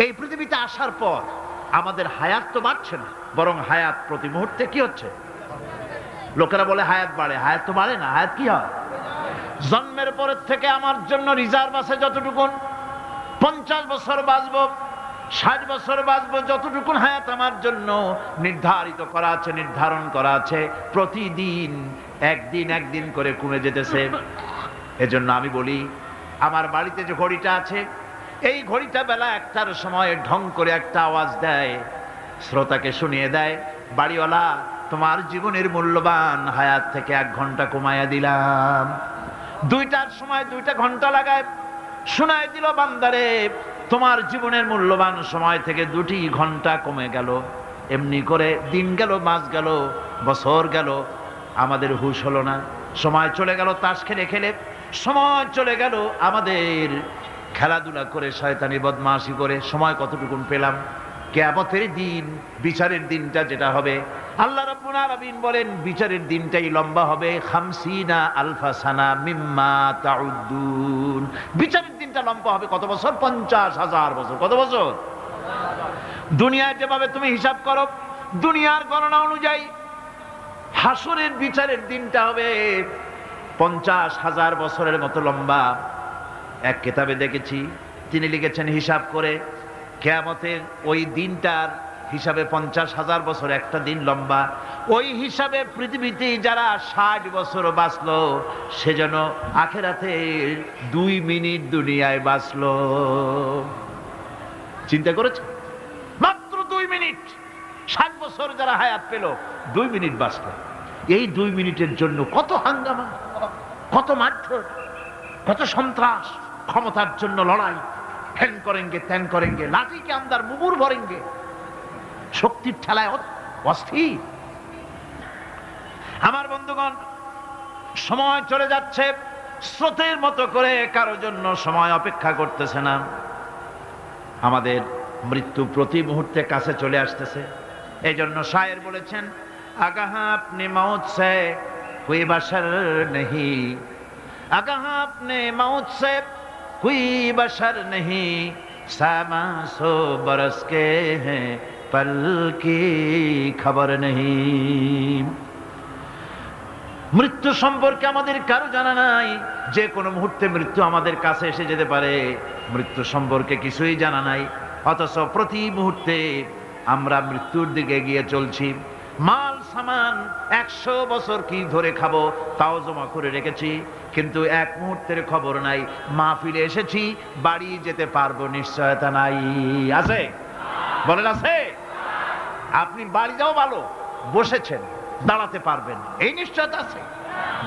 এই পৃথিবীতে আসার পর আমাদের হায়াত তো বাড়ছে না, বরং হায়াত প্রতি মুহূর্তে কি হচ্ছে? লোকেরা বলে হায়াত বাড়ে, হায়াত তো বাড়ে না, হায়াত কি হয়? জন্মের পরের থেকে আমার জন্য রিজার্ভ আছে যতটুকুন, 50 বছর বাঁচবো, 60 বছর বাঁচবো, যতটুকুন হায়াত আমার জন্য নির্ধারিত করা আছে, নির্ধারণ করা আছে, প্রতিদিন একদিন একদিন করে কমে যেতেছে। এজন্য আমি বলি, আমার বাড়িতে যে ঘড়িটা আছে, এই ঘড়িটা বেলা 1টার সময় ঢং করে একটা আওয়াজ দেয়, শ্রোতাকে শুনিয়ে দেয়, বাড়িওয়ালা তোমার জীবনের মূল্যবান হায়াত থেকে 1 ঘন্টা কমাইয়া দিলাম। 2টার সময় 2টা ঘন্টা লাগায় শোনায় দিল, বান্দারে তোমার জীবনের মূল্যবান সময় থেকে 2টি ঘন্টা কমে গেল। এমনি করে দিন গেল, মাস গেল, বছর গেল, আমাদের হুঁশ হলো না। সময় চলে গেল তাস খেলে খেলে, সময় চলে গেল আমাদের খেলাধুলা করে, শয়তানি বদমাশি করে। সময় কতটুকুন পেলাম? কিয়ামতের দিন, বিচারের দিনটা যেটা হবে, আল্লাহ রাব্বুল আলামিন বলেন বিচারের দিনটাই লম্বা হবে 50 আলফা সানা মিম্মা তাউদ্দুন। বিচারের দিনটা লম্বা হবে কত বছর? 50,000 বছর। কত বছর? দুনিয়ায় যেভাবে তুমি হিসাব করো, দুনিয়ার গণনা অনুযায়ী হাসরের বিচারের দিনটা হবে 50,000 বছরের মতো লম্বা। এক কিতাবে দেখেছি, তিনি লিখেছেন হিসাব করে, কিয়ামতের ওই দিনটার হিসাবে 50,000 বছর একটা দিন লম্বা। ওই হিসাবে পৃথিবীতে যারা 60 বছর বাঁচলো, সে যেন আখেরাতে 2 মিনিট দুনিয়ায় বাঁচলো। চিন্তা করেছে? মাত্র 2 মিনিট। 60 বছর যারা হায়াত পেল, 2 মিনিট বাঁচলো। এই 2 মিনিটের জন্য কত হাঙ্গামা, কত মারধর, কত সন্ত্রাস, ক্ষমতার জন্য লড়াই, হ্যান করেঙ্গে ত্যান করেঙ্গে, লাঠি কে আন্দার মুগুর ভরেঙ্গে, শক্তির ঠেলায় অস্থির। আমার বন্ধুগণ, সময় চলে যাচ্ছে স্রোতের মতো করে, কারো জন্য সময় অপেক্ষা করতেছে না। আমাদের মৃত্যু প্রতি মুহূর্তে কাছে চলে আসতেছে। এই জন্য শায়ের বলেছেন, আগাহ আপনি মৌত সে কোই বশর নেহি, আগাহ আপনি মৌত সে कोई बशर नहीं, सामा 100 बरस के हैं पल की खबर नहीं। মৃত্যু সম্পর্কে আমাদের কারো জানা নাই, যে কোনো মুহূর্তে মৃত্যু আমাদের কাছে এসে যেতে পারে। মৃত্যু সম্পর্কে কিছুই জানা নাই, অথচ প্রতি মুহূর্তে আমরা মৃত্যুর দিকে এগিয়ে চলছি। মাল সামান 100 বছর কি ধরে খাবো তাও জমা করে রেখেছি, কিন্তু এক মুহূর্তের খবর নাই। মাহফিলে এসেছি, বাড়ি যেতে পারবো নিশ্চয়তা নাই। আছে? বলেন আছে? আপনি বাড়ি যাও ভালো, বসেছেন, দাঁড়াতে পারবেন, এই নিশ্চয়তা আছে?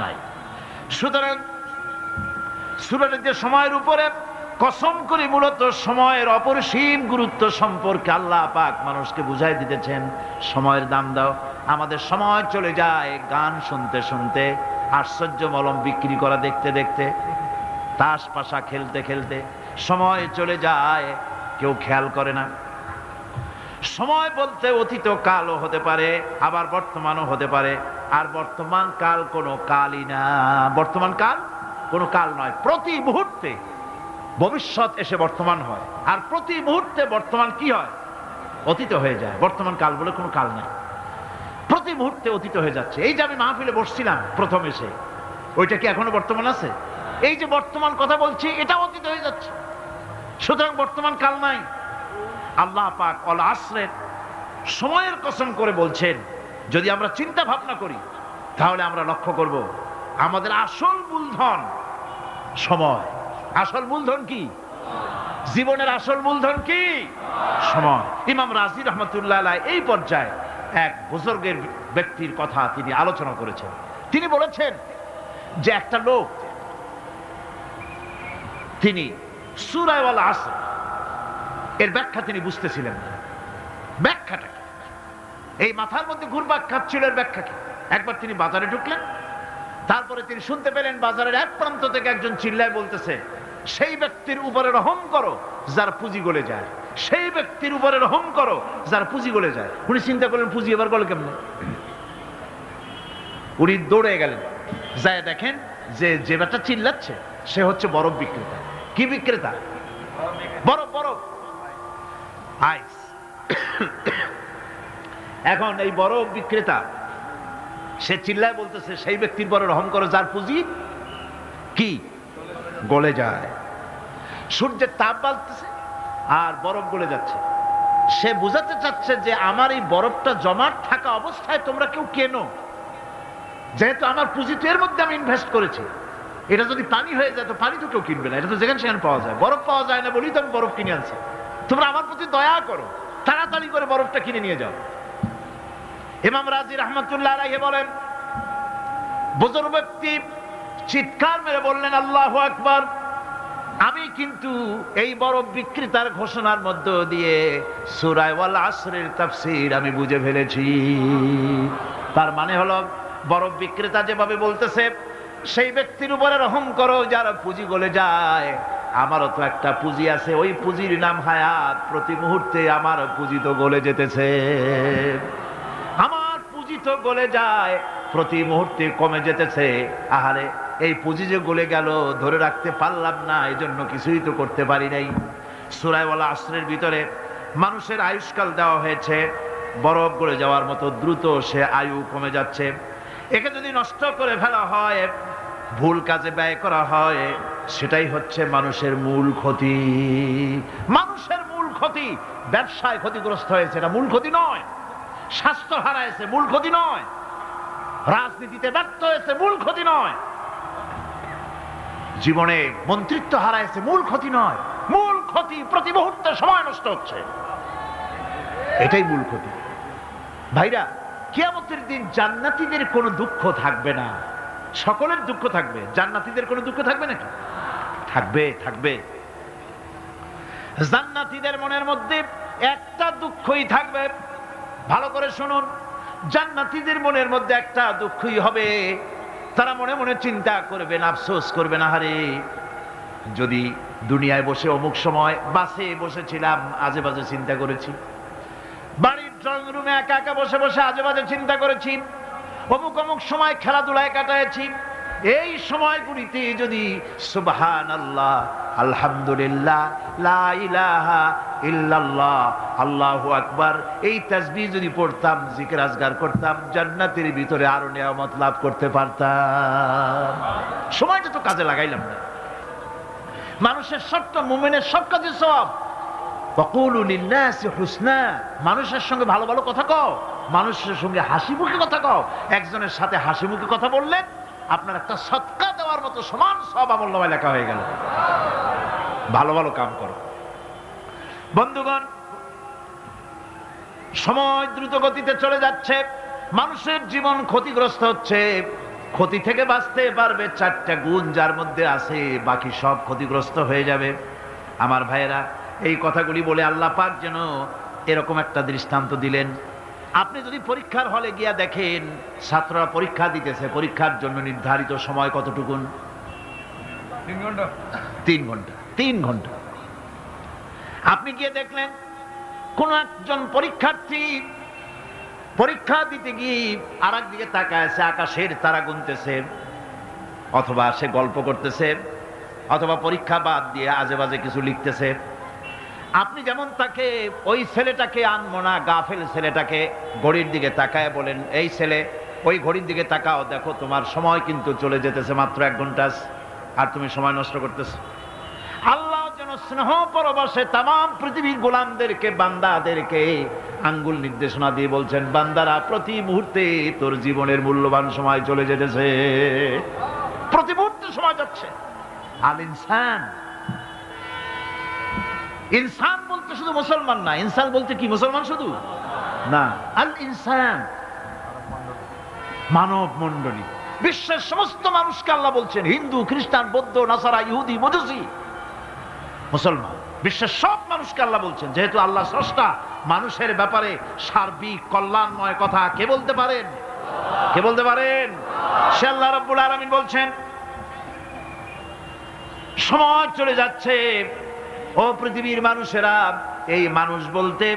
নাই। সুতরাং সূরার যে সময়ের উপরে কসম করে মূলত সময়ের অপরিসীম গুরুত্ব সম্পর্কে আল্লাহ পাক মানুষকে বুঝাই দিতেছেন। সময়ের দাম দাও। আমাদের সময় চলে যায় গান শুনতে শুনতে, আশ্চর্য মলম বিক্রি করা দেখতে দেখতে, তাস পাশা খেলতে খেলতে সময় চলে যায়, কেউ খেয়াল করে না। সময় বলতে অতীত কালও হতে পারে, আবার বর্তমানও হতে পারে। আর বর্তমান কাল কোনো কালই না। বর্তমান কাল কোনো কাল নয়। প্রতি মুহূর্তে ভবিষ্যৎ এসে বর্তমান হয়, আর প্রতি মুহূর্তে বর্তমান কি হয়? অতীত হয়ে যায়। বর্তমান কাল বলে কোনো কাল নেই, প্রতি মুহূর্তে অতীত হয়ে যাচ্ছে। এই যে আমি মাহফিলে বসছিলাম প্রথম এসে, ওইটা কি এখনো বর্তমান আছে? এই যে বর্তমান কথা বলছি, এটা অতীত হয়ে যাচ্ছে। সুতরাং বর্তমান কাল নাই। আল্লাহ পাক অল আসরের সময়ের কসম করে বলছেন। যদি আমরা চিন্তা ভাবনা করি, তাহলে আমরা লক্ষ্য করব আমাদের আসল মূলধন সময়। আসল মূলধন কি? জীবনের আসল মূলধন কি? সময়। ইমাম রাজি রহমতুল্লাহ আলাইহি এই পর্যায়ে এক বুজুর্গের ব্যক্তির কথা তিনি আলোচনা করেছেন। তিনি বলেছেন যে একটা লোক, তিনি সূরা আল আসর এর ব্যাখ্যা তিনি বুঝতেছিলেন না। ব্যাখ্যাটা কি? এই মাথার মধ্যে ঘুরপাক খাচ্ছিল এর ব্যাখ্যা কি? একবার তিনি বাজারে ঢুকলেন, তারপরে তিনি শুনতে পেলেন বাজারের এক প্রান্ত থেকে একজন চিল্লায় বলতেছে, সেই ব্যক্তির উপরে রহম করো যার পুঁজি গলে যায়, সেই ব্যক্তির উপরে রহম করো যার পুঁজি গলে যায়। উনি চিন্তা করলেন পুঁজি এবার গলে কেমনে? উনি দৌড়ে গেলেন, যায় দেখেন যে যে ব্যাটা চিল্লাচ্ছে সে হচ্ছে বরফ বিক্রেতা। কি বিক্রেতা? বরফ। বরফ। আইস। এখন এই বরফ বিক্রেতা সে চিল্লায় বলতেছে, সেই ব্যক্তির পরে রহম করো যার পুঁজি কি গলে যায়। সূর্যের তাপ বাড়তেছে আর বরফ গলে যাচ্ছে। সে বুঝাতে চাচ্ছে যে আমার এই বরফটা জমাট থাকা অবস্থায় তোমরা কেউ কেনো, যেহেতু আমার পুঁজি তো এর মধ্যে আমি ইনভেস্ট করেছি। এটা যদি পানি হয়ে যায় তো পানি তো কেউ কিনবে না, এটা তো যেখানে সেখানে পাওয়া যায়। বরফ পাওয়া যায় না বলেই তো আমি বরফ কিনে আনছি। তোমরা আমার প্রতি দয়া করো, তাড়াতাড়ি করে বরফটা কিনে নিয়ে যাও। ইমাম রাজি রহমতুল্লাহ আলাইহি বলেন, বুজুর্গ ব্যক্তি চিৎকার মেরে বললেন, আল্লাহু আকবার, আমি কিন্তু এই বরফ বিক্রেতার ঘোষণার মধ্য দিয়ে সূরা ওয়াল আসরের তাফসীর আমি বুঝে ফেলেছি। তার মানে হলো, বরফ বিক্রেতা যেভাবে বলতেছে, সেই ব্যক্তির উপরে রহম করো যার পুঁজি গলে যায়। আমারও তো একটা পুঁজি আছে, ওই পুঁজির নাম হায়াত। প্রতি মুহূর্তে আমার পুঁজি তো গলে যেতেছে, আমার পুঁজি তো গলে যায়, প্রতি মুহূর্তে কমে যেতেছে। আহারে, এই পুঁজি যে গলে গেল, ধরে রাখতে পারলাম না, এই জন্য কিছুই তো করতে পারি নাই। সূরা ওয়াল আসরের ভিতরে মানুষের আয়ুষ্কাল দেওয়া হয়েছে, বরফ গলে যাওয়ার মতো দ্রুত সে আয়ু কমে যাচ্ছে। একে যদি নষ্ট করে ফেলা হয়, ভুল কাজে ব্যয় করা হয়, সেটাই হচ্ছে মানুষের মূল ক্ষতি। মানুষের মূল ক্ষতি। ব্যবসায় ক্ষতিগ্রস্ত হয়েছে, এটা মূল ক্ষতি নয়। স্বাস্থ্য হারাইছে, মূল ক্ষতি নয়। রাজনীতিতে ব্যর্থ হয়েছে, মূল ক্ষতি নয়। জীবনে মন্ত্রিত্ব হারাইছে, মূল ক্ষতি নয়। মূল ক্ষতি প্রতি মুহূর্তে সময় নষ্ট হচ্ছে, এটাই মূল ক্ষতি। ভাইরা, কিয়ামতের দিন জান্নাতীদের কোনো দুঃখ থাকবে না, সকলের দুঃখ থাকবে। জান্নাতীদের কোনো দুঃখ থাকবে নাকি? থাকবে, থাকবে। জান্নাতীদের মনের মধ্যে একটা দুঃখই থাকবে। ভালো করে শুনুন, জান্নাতীদের মনের মধ্যে একটা দুঃখই হবে। তারা মনে মনে চিন্তা করবেন, আফসোস করবেন, আহারে যদি দুনিয়ায় বসে অমুক সময় বাসে বসেছিলাম, আজে বাজে চিন্তা করেছি, বাড়ির ড্রয়িং রুমে একা একা বসে বসে আজে বাজে চিন্তা করেছি, অমুক অমুক সময় খেলাধুলায় কাটাইছি। এই সময়গুলিতে যদি সুবহানাল্লাহ, আলহামদুলিল্লাহ, লা ইলাহা ইল্লাল্লাহ, আল্লাহু আকবার, এই তাসবিহ যদি পড়তাম, জিকির আজগার করতাম, জান্নাতের ভিতরে আরো নিয়ামত লাভ করতে পারতাম। সময়টা তো কাজে লাগাইলাম না। মানুষের শর্ত, মুমিনের সব কাজে সওয়াব। ওয়াকুলু লিন্নাসি হুসনা, মানুষের সঙ্গে ভালো ভালো কথা কও, মানুষের সঙ্গে হাসি মুখে কথা কও। একজনের সাথে হাসি মুখে কথা বললেন, আপনার একটা সদকা দেওয়ার মতো সমান সওয়াব আমলনামায় লেখা হয়ে গেল। ভালো ভালো কাম করো। বন্ধুগণ, সময় দ্রুত গতিতে চলে যাচ্ছে, মানুষের জীবন ক্ষতিগ্রস্ত হচ্ছে। ক্ষতি থেকে বাঁচতে পারবে 4টা গুণ যার মধ্যে আছে, বাকি সব ক্ষতিগ্রস্ত হয়ে যাবে। আমার ভাইয়েরা, এই কথাগুলি বলে আল্লাহ পাক যেন এরকম একটা দৃষ্টান্ত দিলেন। আপনি যদি পরীক্ষার হলে গিয়া দেখেন, ছাত্ররা পরীক্ষা দিতেছে, পরীক্ষার জন্য নির্ধারিত সময় কতটুকুন? 3 ঘন্টা। 3 ঘন্টা, 3 ঘন্টা। আপনি গিয়ে দেখলেন কোন একজন পরীক্ষার্থী পরীক্ষা দিতে গিয়ে আর একদিকে তাকায় আছে, আকাশের তারা গুনতেছে, অথবা সে গল্প করতেছে, অথবা পরীক্ষা বাদ দিয়ে আজে বাজে কিছু লিখতেছে। আপনি যেমন তাকে, ওই ছেলেটাকে আনবো না, গাফেল ছেলেটাকে ঘড়ির দিকে তাকায় বলেন, এই ছেলে ওই ঘড়ির দিকে তাকাও, দেখো তোমার সময় কিন্তু চলে যেতেছে, মাত্র 1 ঘন্টা, আর তুমি সময় নষ্ট করতেছ। আল্লাহ যেন স্নেহ পরবশে তাম পৃথিবীর গোলামদেরকে, বান্দাদেরকে আঙ্গুল নির্দেশনা দিয়ে বলছেন, বান্দারা, প্রতি মুহূর্তে তোর জীবনের মূল্যবান সময় চলে যেতেছে, প্রতি মুহূর্তে সময় যাচ্ছে। আল ইনসান, ইনসান বলতে শুধু মুসলমান না, ইনসান বলতে কি মুসলমান শুধু না, আল ইনসান মানব মণ্ডলী, বিশ্বের সমস্ত মানুষকে আল্লাহ বলছেন, হিন্দু, খ্রিস্টান, বৌদ্ধ, নাসারা, ইহুদি, মজুসি, মুসলমান, বিশ্বের সব মানুষকে আল্লাহ বলছেন। যেহেতু আল্লাহ স্রষ্টা, মানুষের ব্যাপারে সার্বিক কল্যাণময় কথা কে বলতে পারেন? কে বলতে পারেন? সে আল্লাহ রাব্বুল আলামিন বলছেন, সময় চলে যাচ্ছে, ও পৃথিবীর মানুষেরা। এই মানুষ বলতে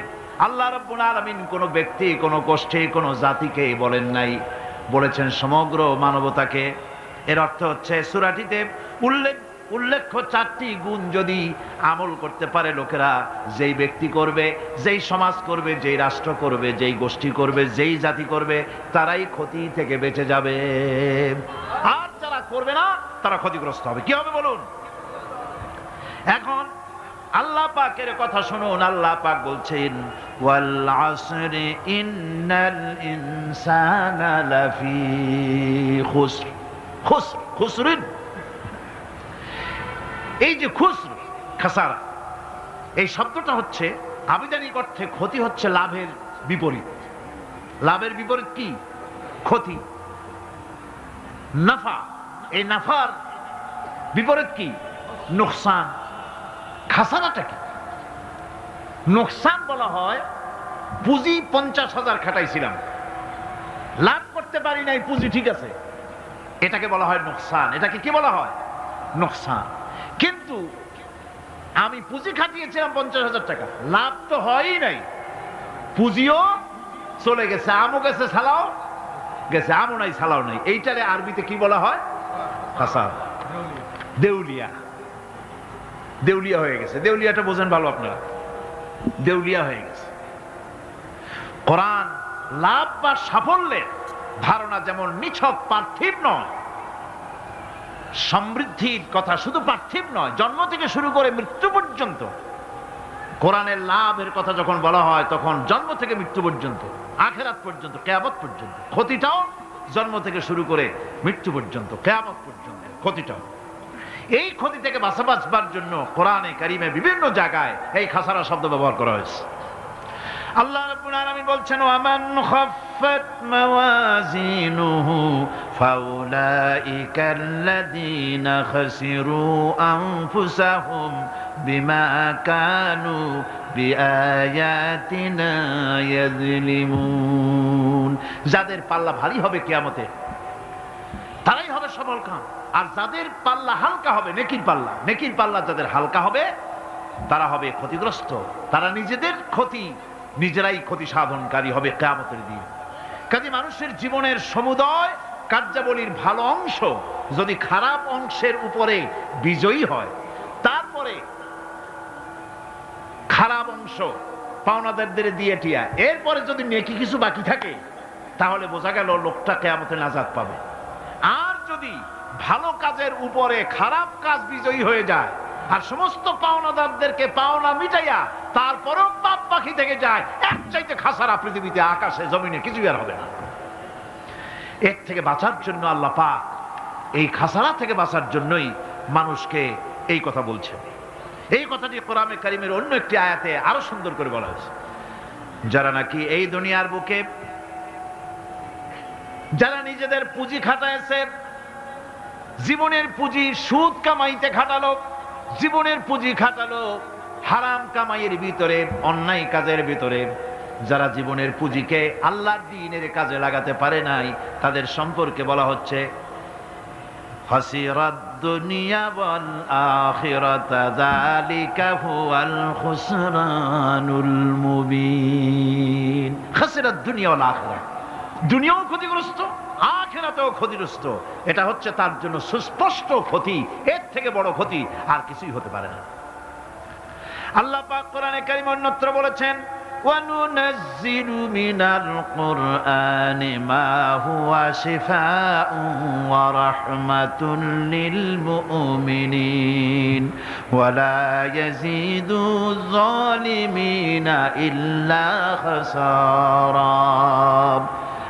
আল্লাহ রাব্বুল আলামিন কোনো ব্যক্তি, কোনো গোষ্ঠী, কোনো জাতিকে বলেন নাই, বলেছেন সমগ্র মানবতাকে। এর অর্থ হচ্ছে, সূরাটিতে উল্লেখ উল্লেখ্য 4টি গুণ যদি আমল করতে পারে লোকেরা, যেই ব্যক্তি করবে, যেই সমাজ করবে, যেই রাষ্ট্র করবে, যেই গোষ্ঠী করবে, যেই জাতি করবে, তারাই ক্ষতি থেকে বেঁচে যাবে। আর যারা করবে না তারা ক্ষতিগ্রস্ত হবে। কি হবে বলুন? এখন আল্লাহ পাকের কথা শুনুন। আল্লাহ পাক বলছেন ওয়াল আসরি ইন্নাল ইনসানা লাফি খুসর। খুসর, খুসরিন, এই যে খুসর, খাসারা, এই শব্দটা হচ্ছে আবিধানিক অর্থে ক্ষতি হচ্ছে লাভের বিপরীত। লাভের বিপরীত কি? ক্ষতি। নাফা, এই নাফার বিপরীত কি? নোকসান। খাসারাটা কি? নোকসান বলা হয় পুঁজি 50,000 খাটাইছিলাম, লাভ করতে পারি নাই, পুঁজি ঠিক আছে, এটাকে বলা হয় নোকসান। এটাকে কি বলা হয়? নোকসান। কিন্তু আমি পুঁজি খাটিয়েছিলাম 50,000 টাকা, লাভ তো হয়ই নাই, পুঁজিও চলে গেছে, আমও গেছে, সালাও গেছে, আমও নাই, সালাও নাই। এইটারে আরবিতে কি বলা হয়? খাসার, দেউলিয়া। দেউলিয়া হয়ে গেছে। দেউলিয়াটা বোঝেন ভালো আপনারা, দেউলিয়া হয়ে গেছে। কোরআন লাভ বা সাফল্যের ধারণা যেমন নিছক পার্থিব নয়, সমৃদ্ধির কথা শুধু পার্থিব নয়, জন্ম থেকে শুরু করে মৃত্যু পর্যন্ত কোরআনের লাভের কথা যখন বলা হয় তখন জন্ম থেকে মৃত্যু পর্যন্ত, আখিরাত পর্যন্ত, কিয়ামত পর্যন্ত। ক্ষতিটাও জন্ম থেকে শুরু করে মৃত্যু পর্যন্ত, কিয়ামত পর্যন্ত ক্ষতিটাও। এই ক্ষতি থেকে বাঁচবার জন্য কোরআনে কারিমে বিভিন্ন জায়গায় এই খাসারা শব্দ ব্যবহার করা হয়েছে। আল্লাহ রাব্বুল আলামিন বলছেন ওয়ামান খাফফাত মাওয়াজিনুহু ফাউলাইকাল্লাযীনা খাসিরু আনফুসাহুম বিমা কানু বিআয়াতিনা ইয়াযলিমুন। যাদের পাল্লা ভারী হবে কিয়ামতে তারাই হবে সফলকাম, আর যাদের পাল্লা হালকা হবে, নেকির পাল্লা, নেকির পাল্লা যাদের হালকা হবে তারা হবে ক্ষতিগ্রস্ত। তারা নিজেদের ক্ষতি নিজেরাই ক্ষতি সাধনকারী হবে কিয়ামতের দিন। কাজে মানুষের জীবনের সমুদয় কার্যাবলীর ভালো অংশ যদি খারাপ অংশের উপরে বিজয়ী হয়, তারপরে খারাপ অংশ পাওনাদারদের দিয়ে টিয়া, এরপরে যদি নেকি কিছু বাকি থাকে, তাহলে বোঝা গেল লোকটা কিয়ামতে নাজাত পাবে। আর যদি ভালো কাজের উপরে খারাপ কাজ বিজয়ী হয়ে যায় আর সমস্ত পাওনাদারদেরকে পাওনা মিটাইয়া তারপরেও পাপ বাকি থেকে যায়, এক চাইতে খাসারা পৃথিবীতে, আকাশে, জমিনে কিছুই আর হবে না। এর থেকে বাঁচার জন্য আল্লাহ পাক এই খাসারা থেকে বাঁচার জন্যই মানুষকে এই কথা বলছেন। এই কথাটি কোরআনে কারিমের অন্য একটি আয়াতে আরো সুন্দর করে বলা হয়েছে। যারা নাকি এই দুনিয়ার বুকে যারা নিজেদের পুঁজি খাটাইছে, জীবনের পুঁজি সুদ কামাইতে খাটালো, জীবনের পুঁজি খাটালো হারাম কামাইয়ের ভিতরে, অন্যায় কাজের ভিতরে, যারা জীবনের পুঁজিকে আল্লাহর দ্বীনের কাজে লাগাতে পারে নাই, তাদের সম্পর্কে বলা হচ্ছে খাসিরাদ দুনিয়া ওয়াল আখিরাতা যালিকা হুয়াল খুসরানুল মুবিন। খাসিরাদ দুনিয়া ওয়াল আখিরা, দুনিয়াও ক্ষতিগ্রস্ত, আখিরাতেও ক্ষতিগ্রস্ত। এটা হচ্ছে তার জন্য সুস্পষ্ট ক্ষতি, এর থেকে বড় ক্ষতি আর কিছুই হতে পারে না। আল্লাহ পাক কোরআনে কারীমে অন্যত্র বলেছেন وَنُنَزِّلُ مِنَ الْقُرْآنِ مَا هُوَ شِفَاءٌ وَرَحْمَةٌ لِلْمُؤْمِنِينَ وَلَا يَزِيدُ الظَّالِمِينَ إِلَّا خَسَارًا।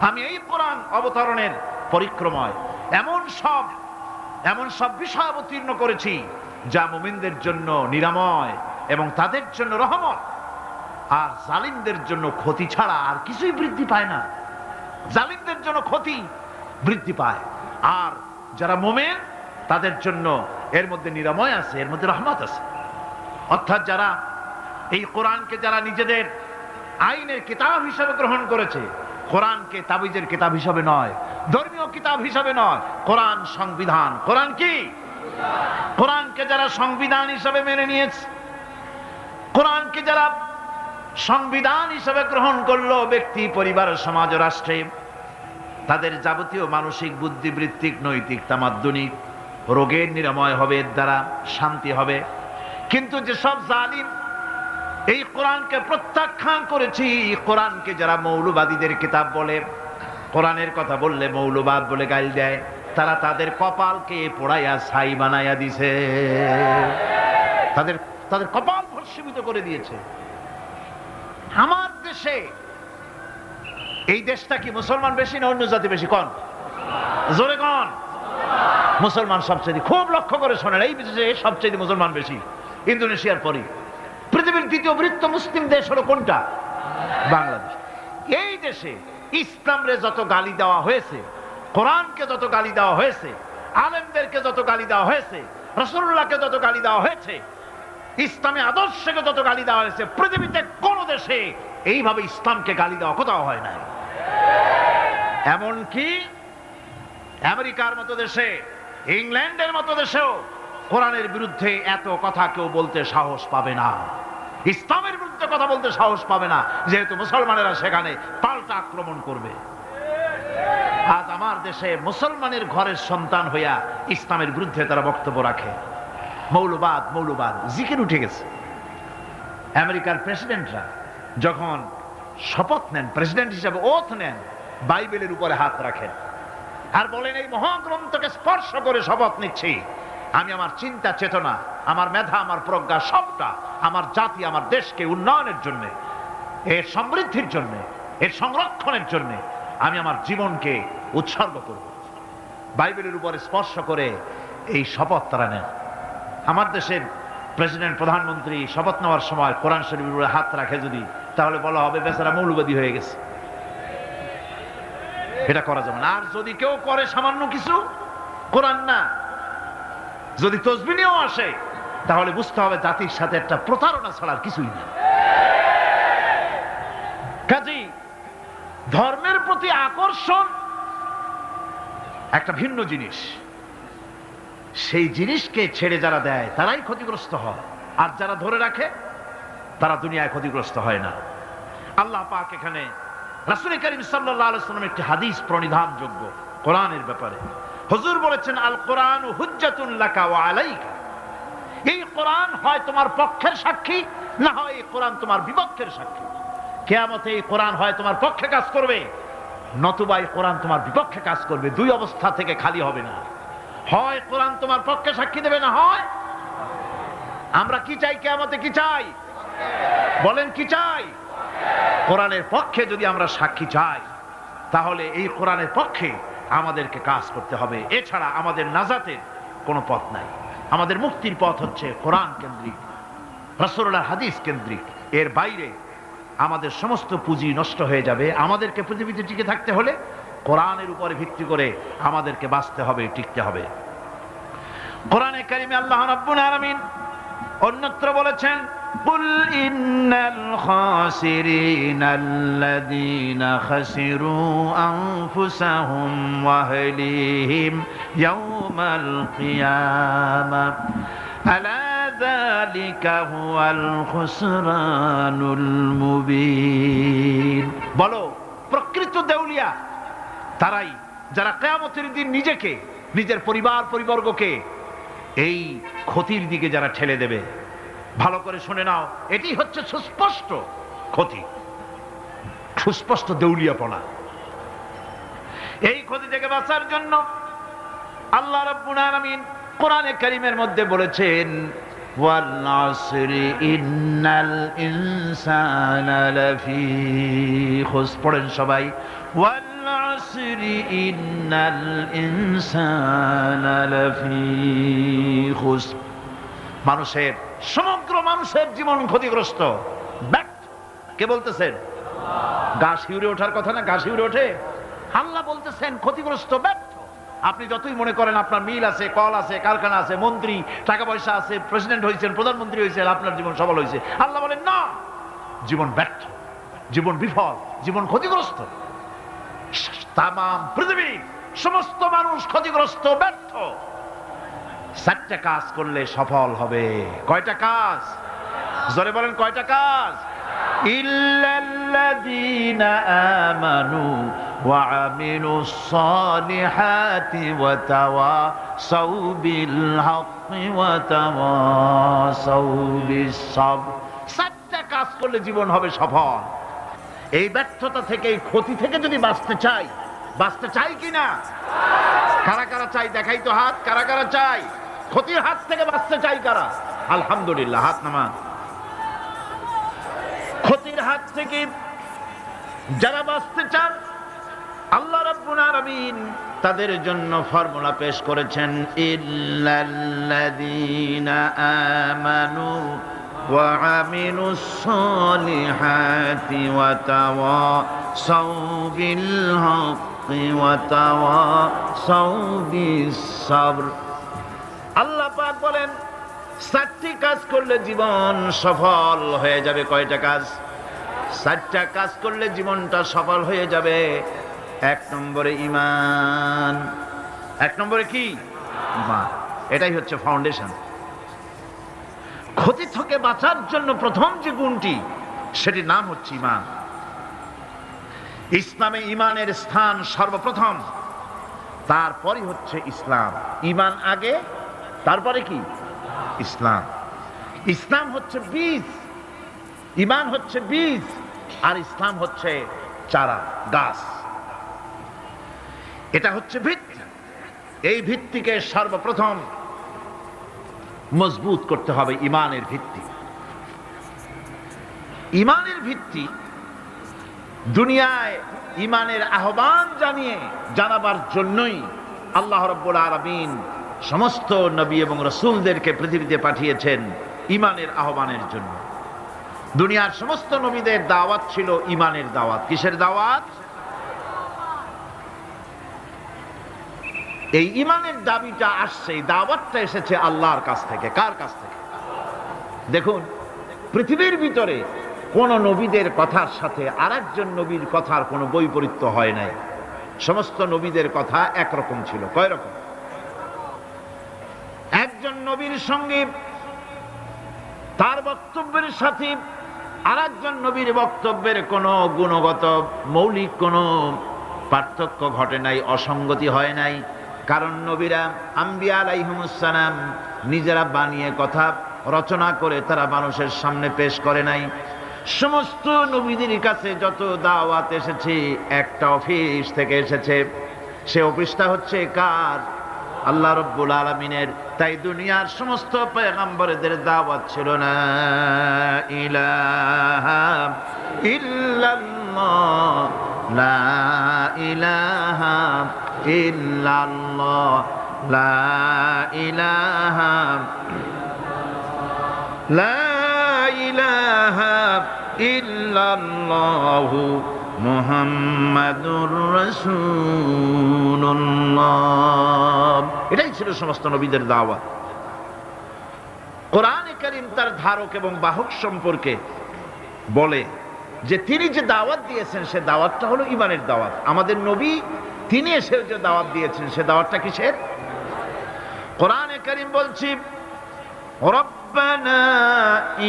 আমি এই কোরআন অবতরণের পরিক্রমায় এমন সব বিষয় অবতীর্ণ করেছি যা মুমিনদের জন্য নিরাময় এবং তাদের জন্য রহমত, আর জালিমদের জন্য ক্ষতি ছাড়া আর কিছুই বৃদ্ধি পায় না। জালিমদের জন্য ক্ষতি বৃদ্ধি পায়, আর যারা মুমিন তাদের জন্য এর মধ্যে নিরাময় আছে, এর মধ্যে রহমত আছে। অর্থাৎ যারা এই কোরআনকে যারা নিজেদের আইনের কিতাব হিসেবে গ্রহণ করেছে, কোরআনকে তাবিজের কিতাব হিসাবে নয়, ধর্মীয় কিতাব হিসাবে নয়, কোরআন সংবিধান। কোরআন কি? কোরআনকে যারা সংবিধান হিসাবে মেনে নিয়েছে, কোরআনকে যারা সংবিধান হিসাবে গ্রহণ করলো, ব্যক্তি, পরিবার, সমাজ, রাষ্ট্রে তাদের যাবতীয় মানসিক, বুদ্ধিবৃত্তিক, নৈতিক, তামাদ্দুনিক রোগের নিরাময় হবে, এর দ্বারা শান্তি হবে। কিন্তু যেসব জালিম এই কোরআনকে প্রত্যাখ্যান করেছি, কোরআনকে যারা মৌলবাদীদের কিতাব বলে, কোরআনের কথা বললে মৌলবাদ বলে গাল দেয়, তারা তাদের কপালকে পোড়াইয়া ছাই বানাইয়া দিছে, তাদের তাদের কপাল ভস্মীভূত করে দিয়েছে। আমার দেশে, এই দেশটা কি মুসলমান বেশি না অন্য জাতি বেশি? কোন জোরে কোন? মুসলমান সবচেয়ে। খুব লক্ষ্য করে শোনেন, এই দেশে সবচেয়ে মুসলমান বেশি, ইন্দোনেশিয়ার পরে। পৃথিবীর দ্বিতীয় বৃহত্তম মুসলিম দেশ হলো কোনটা? বাংলাদেশ। এই দেশে ইসলামরে যত গালি দেওয়া হয়েছে, কোরআনকে যত গালি দেওয়া হয়েছে, আলেমদেরকে যত গালি দেওয়া হয়েছে, রাসূলুল্লাহকে যত গালি দেওয়া হয়েছে, ইসলামী আদর্শকে যত গালি দেওয়া হয়েছে, পৃথিবীতে কোন দেশে এইভাবে ইসলামকে গালি দেওয়া কোথাও হয় না। এমনকি আমেরিকার মতো দেশে, ইংল্যান্ডের মতো দেশেও কোরআনের বিরুদ্ধে এত কথা কেউ বলতে সাহস পাবে না, ইসলামের বিরুদ্ধে কথা বলতে সাহস পাবে না, যেহেতু মুসলমানেরা সেখানে পাল্টা আক্রমণ করবে। আজ আমার দেশে মুসলমানের ঘরের সন্তান হইয়া ইসলামের বিরুদ্ধে তারা বক্তব্য রাখে। মৌলবাদ মৌলবাদ জিকির উঠে গেছে। আমেরিকার প্রেসিডেন্টরা যখন শপথ নেন, প্রেসিডেন্ট হিসাবে ওথ নেন, বাইবেলের উপরে হাত রাখেন আর বলেন, এই মহাগ্রন্থকে স্পর্শ করে শপথ নিচ্ছি, আমি আমার চিন্তা চেতনা, আমার মেধা, আমার প্রজ্ঞা সবটা আমার জাতি, আমার দেশকে উন্নয়নের জন্য, এর সমৃদ্ধির জন্য, এর সংরক্ষণের জন্য আমি আমার জীবনকে উৎসর্গ করব। বাইবেলের উপরে স্পর্শ করে এই শপথ তারা নেন। আমার দেশের প্রেসিডেন্ট, প্রধানমন্ত্রী শপথ নেওয়ার সময় কোরআন শরীফের উপরে হাত রাখে যদি, তাহলে বলা হবে বেচারা মৌলবাদী হয়ে গেছে। এটা করা যাবে না। আর যদি কেউ করে সামান্য কিছু, কোরআন না, যদি তসবিহ নিয়েও আসে, তাহলে বুঝতে হবে জাতির সাথে একটা প্রতারণা ছাড়ার কিছুই না। কাজেই ধর্মের প্রতি আকর্ষণ একটা ভিন্ন জিনিস, সেই জিনিসকে ছেড়ে যারা দেয় তারাই ক্ষতিগ্রস্ত হয়, আর যারা ধরে রাখে তারা দুনিয়ায় ক্ষতিগ্রস্ত হয় না। আল্লাহ পাক এখানে রাসূল করিম সাল্লাল্লাহু আলাইহি ওয়াসাল্লাম একটি হাদিস প্রণিধানযোগ্য কোরআনের ব্যাপারে। হুজুর বলেছেন, আল কোরআনু হুজ্জাতুন লাকা ওয়া আলাইকা। এই কোরআন হয় তোমার পক্ষের সাক্ষী, না হয় এই কোরআন তোমার বিপক্ষের সাক্ষী। কিয়ামতে এই কোরআন হয় তোমার পক্ষে কাজ করবে, নতুবা এই কোরআন তোমার বিপক্ষে কাজ করবে। দুই অবস্থা থেকে খালি হবে না। হয় কোরআন তোমার পক্ষে সাক্ষী দেবে, না হয় আমরা কি চাই? কিয়ামতে কি চাই? বলেন কি চাই? কোরআনের পক্ষে যদি আমরা সাক্ষী চাই, তাহলে এই কোরআনের পক্ষে আমাদেরকে কাজ করতে হবে। এছাড়া আমাদের নাজাতের কোনো পথ নাই। আমাদের মুক্তির পথ হচ্ছে কোরআন কেন্দ্রিক, রাসূলুল্লাহর হাদিস কেন্দ্রিক। এর বাইরে আমাদের সমস্ত পুঁজি নষ্ট হয়ে যাবে। আমাদেরকে পৃথিবীতে টিকে থাকতে হলে কোরআনের উপরে ভিত্তি করে আমাদেরকে বাঁচতে হবে, টিকতে হবে। কোরআনে কারিমে আল্লাহ রাব্বুল আলামিন অন্যত্র বলেছেন, কুল ইন্নাল খাসিরিনাল্লাযীনা খাসিরু আনফুসাহুম ওয়া আহলিহিম ইয়াওমাল কিয়ামাহ আলা যালিকা হুয়াল খুসরানুল মুবিন। বলো, প্রকৃত দেউলিয়া তারাই যারা কিয়ামতের দিন নিজেকে, নিজের পরিবার পরিবর্গকে এই ক্ষতির দিকে যারা ঠেলে দেবে। ভালো করে শুনে নাও, এটি হচ্ছে সুস্পষ্ট ক্ষতি, সুস্পষ্ট দেউলিয়াপনা। এই ক্ষতি থেকে বাঁচার জন্য আল্লাহ রাব্বুল আলামিন কোরআনে কারীমের মধ্যে বলেছেন, ওয়াল আসরি ইন্নাল ইনসানা লাফি খুসর। পড়েন সবাই, ওয়াল আসরি ইন্নাল ইনসানা লাফি খুসর। মানুষের, সমগ্র মানুষের জীবন ক্ষতিগ্রস্ত, ব্যর্থ। কে বলতেছেন? গা শিউরে ওঠার কথা না, গা শিউরে ওঠে। আল্লাহ বলতেছেন ক্ষতিগ্রস্ত, ব্যর্থ। আপনি যতই মনে করেন আপনার মিল আছে, কল আছে, কারখানা আছে, মন্ত্রী, টাকা পয়সা আছে, প্রেসিডেন্ট হয়েছেন, প্রধানমন্ত্রী হয়েছেন, আপনার জীবন সফল হয়েছে, আল্লাহ বলেন না, জীবন ব্যর্থ, জীবন বিফল, জীবন ক্ষতিগ্রস্ত। তাম পৃথিবীর সমস্ত মানুষ ক্ষতিগ্রস্ত, ব্যর্থ। 4টা কাজ করলে সফল হবে। কয়টা কাজ? জোরে বলেন, কয়টা কাজ? ইল্লাল্লাযীনা আমানু وعملوا الصالحات وتواصوا بالحق وتواصوا بالصبر। চারটা কাজ করলে জীবন হবে সফল। এই ব্যর্থতা থেকে, এই ক্ষতি থেকে যদি বাঁচতে চাই কিনা? কারা কারা চাই দেখাই তো হাত। কারা কারা চাই? ক্ষতির হাত থেকে বাঁচতে চাই কারা? আলহামদুলিল্লাহ, হাত নামান। ক্ষতির হাত থেকে যারা বাঁচতে চান, আল্লাহ রাব্বুল আলামিন তাদের জন্য ফর্মুলা পেশ করেছেন, ইল্লাল্লাযীনা আমানু ওয়া আমিলুস সালিহাতি ওয়া তাওয়াসাউ বিল হাক্কি ওয়া তাওয়াসাউ বিস সাবর। আল্লাহ পাক বলেন, চারটি কাজ করলে জীবন সফল হয়ে যাবে। কয়টা কাজ? চারটা কাজ করলে জীবনটা সফল হয়ে যাবে। এক নম্বরে ঈমান। এক নম্বরে কি? ঈমান। এটাই হচ্ছে ফাউন্ডেশন। ক্ষতি থেকে বাঁচার জন্য প্রথম যে গুণটি, সেটির নাম হচ্ছে ঈমান। ইসলামে ঈমানের স্থান সর্বপ্রথম, তারপরে হচ্ছে ইসলাম। ঈমান আগে, তারপরে কি? ইসলাম। ইসলাম হচ্ছে বীজ, ঈমান হচ্ছে বীজ, আর ইসলাম হচ্ছে চারা, গাছ। এটা হচ্ছে ভিত্তি। এই ভিত্তিকে সর্বপ্রথম মজবুত করতে হবে। ঈমানের ভিত্তি, ঈমানের ভিত্তি দুনিয়ায় ঈমানের আহ্বান জানাবার জন্যই আল্লাহ রাব্বুল আলামিন সমস্ত নবী এবং রাসূলদেরকে পৃথিবীতে পাঠিয়েছেন ঈমানের আহ্বানের জন্য। দুনিয়ার সমস্ত নবীদের দাওয়াত ছিল ঈমানের দাওয়াত। কিসের দাওয়াত? এই ঈমানের দাবিটা আসছে, এই দাওয়াতটা এসেছে আল্লাহর কাছ থেকে। কার কাছ থেকে? দেখুন, পৃথিবীর ভিতরে কোন নবীদের কথার সাথে আরেকজন নবীর কথার কোনো বৈপরীত্য হয় নাই। সমস্ত নবীদের কথা একরকম ছিল। কয় রকম? একজন নবীর সঙ্গে তার বক্তব্যের সাথে আরেকজন নবীর বক্তব্যের কোনো গুণগত মৌলিক কোনো পার্থক্য ঘটে নাই, অসঙ্গতি হয় নাই। কারণ নবীরা, আম্বিয়া আলাইহিমুস সালাম, নিজেরা বানিয়ে কথা রচনা করে তারা মানুষের সামনে পেশ করে নাই। সমস্ত নবীদের কাছে যত দাওয়াত এসেছে, একটা অফিস থেকে এসেছে। সে অফিসটা হচ্ছে কার? আল্লাহ রাব্বুল আলামিনের। তাই দুনিয়ার সমস্ত পয়গম্বরদের দাওয়াত ছিল না ইলাহা ইল্লাল্লাহ, লা ইলাহা ইল্লাল্লাহ, লা ইলাহা, লা ইলাহা ইল্লাল্লাহু মুহাম্মাদুর রাসূলুল্লাহ। এটাই ছিল সমস্ত নবীদের দাওয়াত। কোরআনে কারীম তার ধারক এবং বাহক সম্পর্কে বলে যে তিনি যে দাওয়াত দিয়েছেন, সে দাওয়াতটা হলো ঈমানের দাওয়াত। আমাদের নবী তিনি এসে যে দাওয়াত দিয়েছেন, সে দাওয়াতটা কিসের? কোরআনে কারীম বলছি, রব্বানা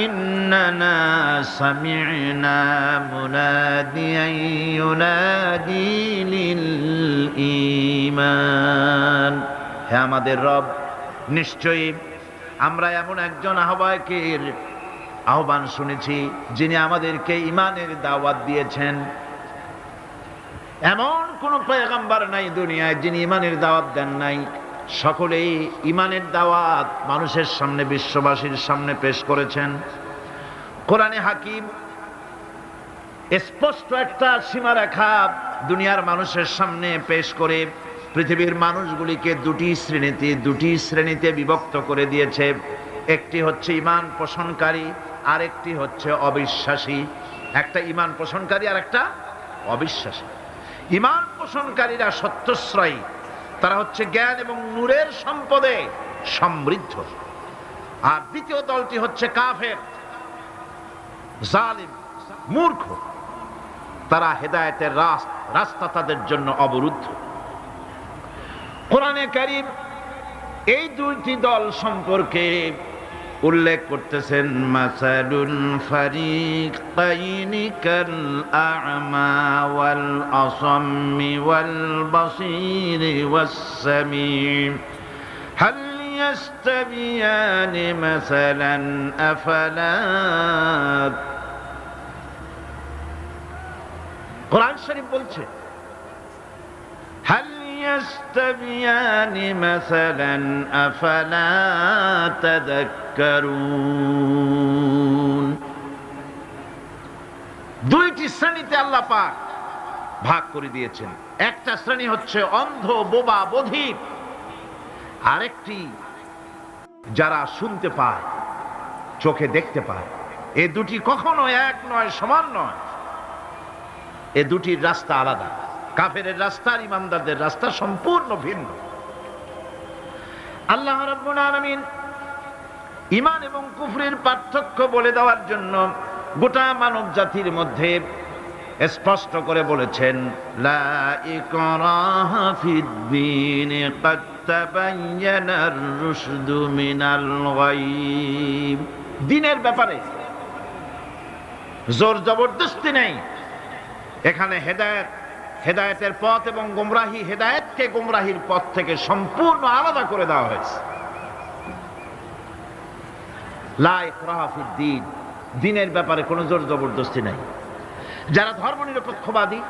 ইন্নানা সামি'না মুনাদিয়ান ইউনাদি লিল ঈমান। হে আমাদের রব, নিশ্চয়ই আমরা এমন একজন আহ্বায়কের আহ্বান শুনেছি, যিনি আমাদেরকে ঈমানের দাওয়াত দিয়েছেন। এমন কোন পয়গম্বর নাই দুনিয়ায় যিনি ঈমানের দাওয়াত দেন নাই। সকলেই ঈমানের দাওয়াত মানুষের সামনে, বিশ্ববাসীর সামনে পেশ করেছেন। কোরআনে হাকিম স্পষ্ট একটা সীমারেখা দুনিয়ার মানুষের সামনে পেশ করে পৃথিবীর মানুষগুলিকে দুটি শ্রেণীতে বিভক্ত করে দিয়েছে। একটি হচ্ছে ঈমান পোষণকারী, আর একটি হচ্ছে অবিশ্বাসী। একটা ঈমান পোষণকারী আর একটা অবিশ্বাসী। ঈমান পোষণকারীরা সত্যশ্রয়ী, তারা হচ্ছে জ্ঞান এবং নূরের সম্পদে সমৃদ্ধ। আর দ্বিতীয় দলটি হচ্ছে কাফের, জালিম, মূর্খ। তারা হেদায়েতের রাস্তা তাদের জন্য অবরুদ্ধ। কোরআনে কারীম এই দুইটি দল সম্পর্কে উল্লেখ করতেছেন মাসালুল ফারিকাইনি কাল আ'মা ওয়াল আসাম্মি ওয়াল বাসীরি ওয়াস সামিম হাল ইয়াস্তাবিয়ানি মাসালান আফালা। কোরআন শরীফ বলছে হাল ইয়াস্তাবিয়ানি মাসালান আফালা তাযাক্কারুন। দুইটি শ্রেণীতে আল্লাহ পাক ভাগ করে দিয়েছেন। একটা শ্রেণী হচ্ছে অন্ধ, বোবা, বধির, আরেকটি যারা শুনতে পায়, চোখে দেখতে পায়। এ দুটি কখনো এক নয়, সমান নয়। এ দুটির রাস্তা আলাদা। কাফেরের রাস্তা আর ইমানদারদের রাস্তা সম্পূর্ণ ভিন্ন। আল্লাহ রাব্বুল আলামিন ঈমান এবং কুফরের পার্থক্য বলে দেওয়ার জন্য গোটা মানব জাতির মধ্যে স্পষ্ট করে বলেছেন লা ইকরাহা ফিদ-দীন ক্বাদ তাবায়্যানার রুশদু মিনাল গায়ব। দ্বীনের ব্যাপারে জোর জবরদস্তি নেই। এখানে হেদায়েত, হেদায়েতের পথ এবং গোমরাহি, হেদায়েতকে গোমরাহির পথ থেকে সম্পূর্ণ আলাদা করে দেওয়া হয়েছে। লা ইকরাহা ফিদ-দীন, দ্বীনের ব্যাপারে কোনো জোর জবরদস্তি নাই। যারা ধর্মনিরপেক্ষবাদী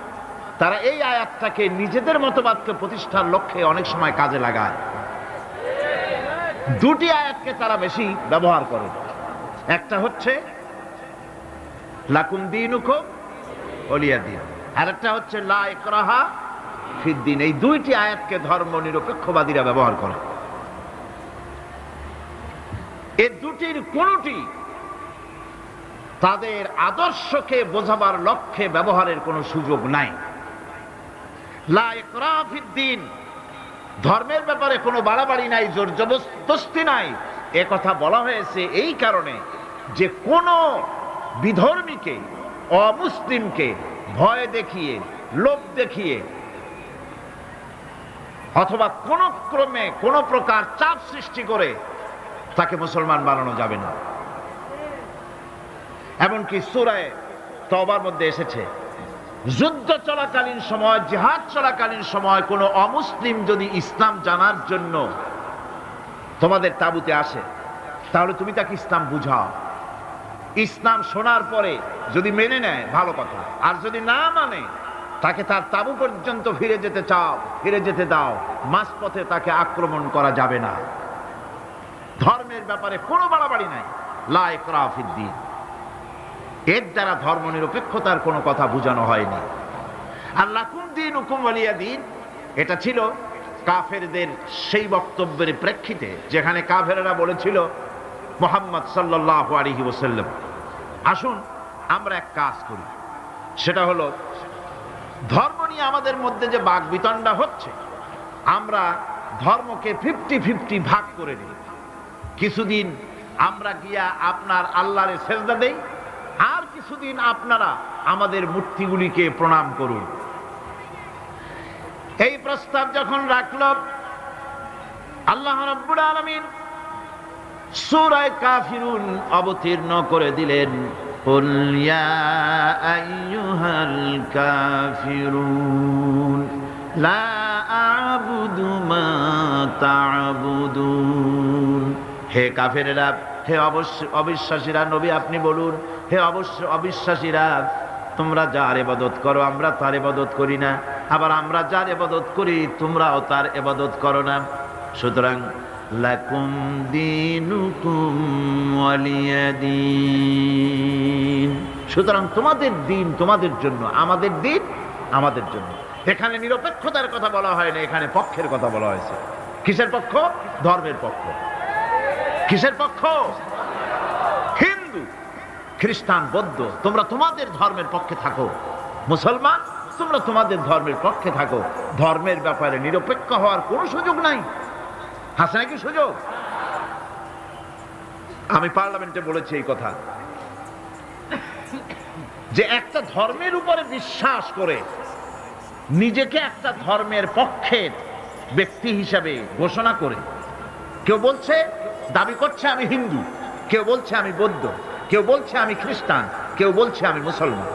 তারা এই আয়াতটাকে নিজেদের মতবাদকে প্রতিষ্ঠার লক্ষ্যে অনেক সময় কাজে লাগায়। দুটি আয়াতকে তারা বেশি ব্যবহার করে। একটা হচ্ছে লাকুম দীনুকুম ওয়ালিয়া দীন, আর একটা হচ্ছে লা ইকরাহা ফিদ-দীন। এই দুইটি আয়াতকে ধর্মনিরপেক্ষবাদীরা ব্যবহার করে। এই দুটির কোনটি তাদের আদর্শকে বোঝাবার লক্ষ্যে ব্যবহারের কোনো সুযোগ নাই। লা ইকরাহা ফিদ-দীন, ধর্মের ব্যাপারে কোনো বাড়াবাড়ি নাই, জোর জবরদস্তি নাই। এ কথা বলা হয়েছে এই কারণে যে কোন বিধর্মীকে, অমুসলিমকে ভয় দেখিয়ে, লোভ দেখিয়ে অথবা কোন ক্রমে কোন প্রকার চাপ সৃষ্টি করে তাকে মুসলমান বানানো যাবে না। এমনকি সূরা তওবার মধ্যে এসেছে যুদ্ধ চলাকালীন সময়, জিহাদ চলাকালীন সময় কোন অমুসলিম যদি ইসলাম জানার জন্য তোমাদের তাঁবুতে আসে তাহলে তুমি তাকে ইসলাম বুঝাও। ইসলাম শোনার পরে যদি মেনে নেয় ভালো কথা, আর যদি না মানে তাকে তার তাঁবু পর্যন্ত ফিরে যেতে চাও, ফিরে যেতে দাও। মাঝপথে তাকে আক্রমণ করা যাবে না। ধর্মের ব্যাপারে কোনো বাড়াবাড়ি নাই। লা ইকরাহা ফিদ-দীন, এর দ্বারা ধর্মনিরপেক্ষতার কোনো কথা বোঝানো হয়নি। আর লাকুম দীনুকুম ওয়ালিয়া দীন, এটা ছিল কাফেরদের সেই বক্তব্যের প্রেক্ষিতে যেখানে কাফেরেরা বলেছিল মুহাম্মদ সাল্লাল্লাহু আলাইহি ওয়াসাল্লাম আসুন আমরা এক কাজ করি, সেটা হলো ধর্ম নিয়ে আমাদের মধ্যে যে বাকবিতণ্ডা হচ্ছে আমরা ধর্মকে 50-50 ভাগ করে নিই। কিছুদিন আমরা গিয়া আপনার আল্লাহরে সেজদা দেই, আর কিছুদিন আপনারা আমাদের মূর্তিগুলিকে প্রণাম করুন। এই প্রস্তাব যখন রাখল আল্লাহ রাব্বুল আলামিন সূরা কাফিরুন অবতীর্ণ করে দিলেন কুল ইয়া আইয়ুহাল কাফিরুন লা আ'বুদু মা তা'বুদুন। হে কাফেরেরা, হে অবিশ্বাসীরা, নবী আপনি বলুন হে অবিশ্বাসীরা, তোমরা যার ইবাদত করো আমরা তার ইবাদত করি না, আবার আমরা যার ইবাদত করি তোমরাও তার ইবাদত করো না। সুতরাং লাকুম দীনুকুম ওয়ালিয়া দীন, সুতরাং তোমাদের দিন তোমাদের জন্য, আমাদের দিন আমাদের জন্য। এখানে নিরপেক্ষতার কথা বলা হয় না, এখানে পক্ষের কথা বলা হয়েছে। কিসের পক্ষ? ধর্মের পক্ষ। কিসের পক্ষ? হিন্দু, খ্রিস্টান, বৌদ্ধ তোমরা তোমাদের ধর্মের পক্ষে থাকো, মুসলমান তোমরা তোমাদের ধর্মের পক্ষে থাকো। ধর্মের ব্যাপারে নিরপেক্ষ হওয়ার কোনো সুযোগ নাই। আছে নাকি সুযোগ? আমি পার্লামেন্টে বলেছি এই কথা যে একটা ধর্মের উপরে বিশ্বাস করে নিজেকে একটা ধর্মের পক্ষের ব্যক্তি হিসাবে ঘোষণা করে কেউ বলছে, দাবি করছে আমি হিন্দু, কেউ বলছে আমি বৌদ্ধ, কেউ বলছে আমি খ্রিস্টান, কেউ বলছে আমি মুসলমান।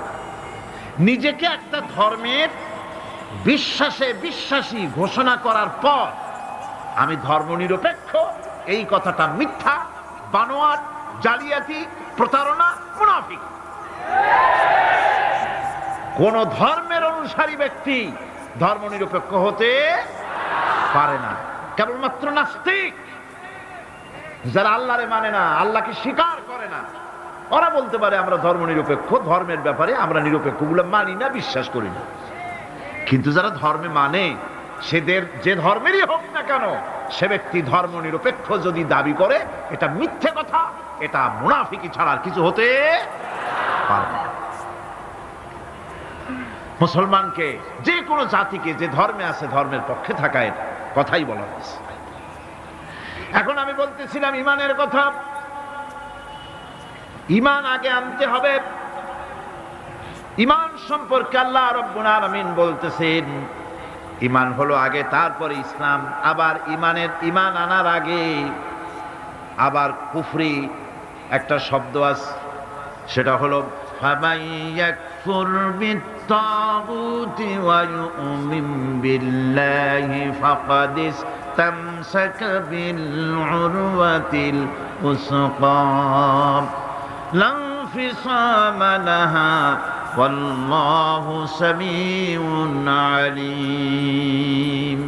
নিজেকে একটা ধর্মের বিশ্বাসী ঘোষণা করার পর আমি ধর্মনিরপেক্ষ, এই কথাটা মিথ্যা, বানোয়াট, জালিয়াতি, প্রতারণা, মুনাফিক। কোন ধর্মের অনুসারী ব্যক্তি ধর্মনিরপেক্ষ হতে পারে না। কেবলমাত্র নাস্তিক, যারা আল্লাহরে মানে না, আল্লাহকে স্বীকার করে না, ওরা বলতে পারে আমরা ধর্মনিরপেক্ষ, ধর্মের ব্যাপারে আমরা নিরপেক্ষ, গুলো মানি না, বিশ্বাস করি না। কিন্তু যারা ধর্মে মানে, সেদের যে ধর্মেরই হোক না কেন, সে ব্যক্তি ধর্মনিরপেক্ষ যদি দাবি করে, এটা মিথ্যে কথা, এটা মুনাফিকি ছাড়া আর কিছু হতে পারে না। মুসলমানকে, যে কোনো জাতিকে যে ধর্মে আছে ধর্মের পক্ষে থাকার কথাই বলা হয়েছে। এখন আমি বলতেছিলাম ঈমানের কথা। ঈমান আগে আনতে হবে। ঈমান সম্পর্কে আল্লাহ রাব্বুল আলামিন বলতেছেন ঈমান হলো আগে, তারপরে ইসলাম। আবার ঈমান আনার আগে আবার কুফরি একটা শব্দ আছে, সেটা হলো ফামান ইয়াকফুর বিত্তাগুতি ওয়া ইউমিন বিল্লাহি ফাকাদ ইসতামসাকা বিল উরওয়াতিল উসকা লা ইনফিসামা লাহা ওয়াল্লাহু সামিউন আলীম।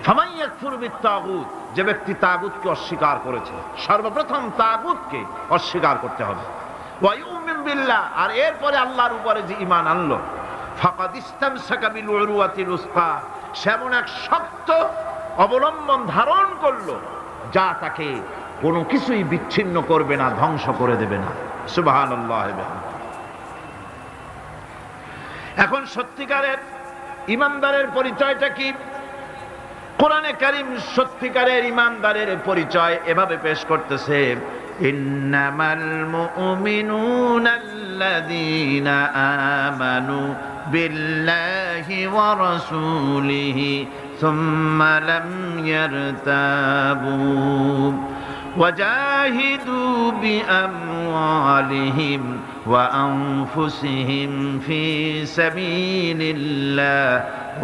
ফামান ইয়াকফুর বিত্তাগুত, যে ব্যক্তি তাগুতকে অস্বীকার করেছে, সর্বপ্রথম তাগুতকে অস্বীকার করতে হবে। ওয়া ইউমিন বিল্লাহ, আর এরপরে আল্লাহর উপরে যে ঈমান আনলো, ফাকাদ ইসতামসাকা বিল উরওয়াতিল উসকা, সে এমন এক শক্ত অবলম্বন ধারণ করলো যা তাকে কোনো কিছুই বিচ্ছিন্ন করবে না, ধ্বংস করে দেবে না। সুবহানাল্লাহ। এখন সত্যিকারের ঈমানদারের পরিচয়টা কি? কোরআনে কারীম সত্যিকারের ঈমানদারের পরিচয় এভাবে পেশ করতেছে, ইন্নামাল মুমিনুনা আল্লাযীনা আমানু বিল্লাহি ওয়া রাসূলিহি সুম্মা লাম ইয়ারতাবু وجاهدوا بأموالهم وأنفسهم في سبيل الله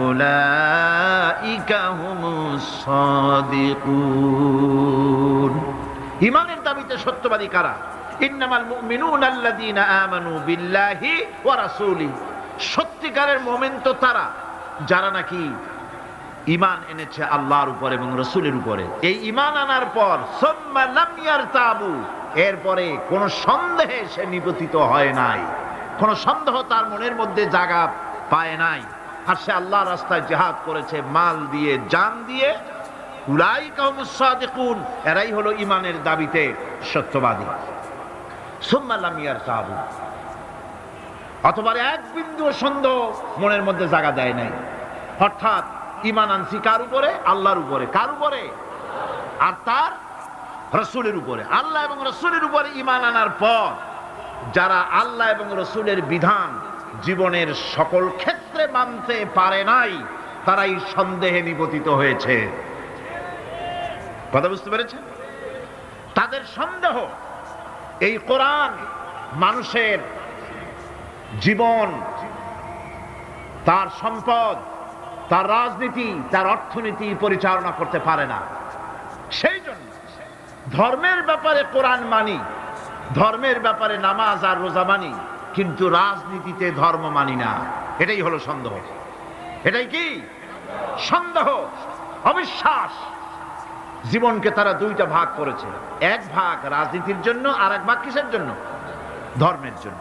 أولئك هم الصادقون। ঈমানের দাবিতে সত্যবাদী কারা? ইন্নামাল মুমিনুনা আল্লাযীনা আমানু বিল্লাহি ওয়া রাসূলিহি, সত্যিকারের মুমিন তো তারা যারা নাকি ঈমান এনেছে আল্লাহর উপর এবং রাসূলের উপরে। এই ঈমান আনার পর সুম্মা লাম ইয়ারতাবু, এরপরে কোন সন্দেহে সে নিপতিত হয় নাই, কোন সন্দেহ তার মনের মধ্যে জায়গা পায় নাই, আর সে আল্লাহর রাস্তায় জিহাদ করেছে মাল দিয়ে, জান দিয়ে। উলাইকা হুমুস সাদিকুন, এরাই হলো ঈমানের দাবিতে সত্যবাদী। সুম্মা লাম ইয়ারতাবু, অথবা এক বিন্দু সন্দেহ মনের মধ্যে জায়গা দেয় নাই। অর্থাৎ ঈমান আনছি কার উপরে? আল্লাহর উপরে। কার উপরে? আর তার রাসূলের উপরে। আল্লাহ এবং রাসূলের উপরে ঈমান আনার পর যারা আল্লাহ এবং রাসূলের বিধান জীবনের সকল ক্ষেত্রে মানতে পারে নাই, তারাই সন্দেহে নিপতিত হয়েছে। কথা বুঝতে পেরেছেন? তাদের সন্দেহ এই কোরআন মানুষের জীবন, তার সম্পদ, তার রাজনীতি, তার অর্থনীতি পরিচালনা করতে পারে না। সেই জন্য ধর্মের ব্যাপারে কোরআন মানি, ধর্মের ব্যাপারে নামাজ আর রোজা মানি, কিন্তু রাজনীতিতে ধর্ম মানি না। এটাই হলো সন্দেহ। এটাই কি? সন্দেহ, অবিশ্বাস। জীবনকে তারা দুইটা ভাগ করেছে, এক ভাগ রাজনীতির জন্য, আর এক ভাগ কিসের জন্য? ধর্মের জন্য।